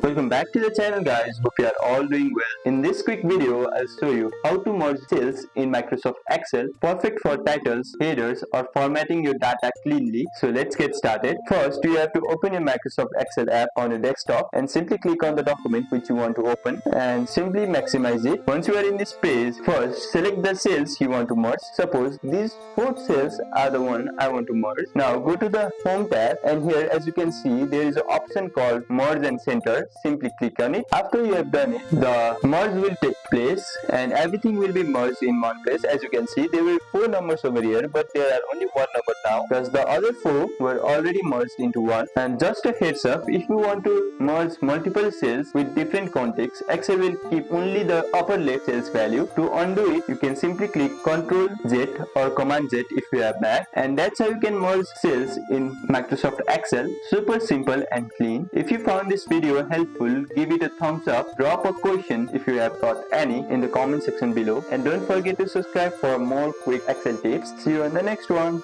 Welcome back to the channel guys, hope you are all doing well. In this quick video, I'll show you how to merge cells in Microsoft Excel, perfect for titles, headers or formatting your data cleanly. So let's get started. First, you have to open your Microsoft Excel app on your desktop and simply click on the document which you want to open and simply maximize it. Once you are in this page, first select the cells you want to merge. Suppose these 4 cells are the one I want to merge. Now go to the home tab and here as you can see there is an option called merge and center. Simply click on it. After you have done it, the merge will take place and everything will be merged in one place. As you can see, there were 4 numbers over here, but there are only 1 number now because the other 4 were already merged into one. And just a heads up, if you want to merge multiple cells with different contexts, Excel will keep only the upper left cells value. To undo it, you can simply click Ctrl Z or Command Z if you have Mac, and that's how you can merge cells in Microsoft Excel. Super simple and clean. If you found this video helpful, give it a thumbs up, drop a question if you have got any in the comment section below, and don't forget to subscribe for more quick Excel tips. See you in the next one.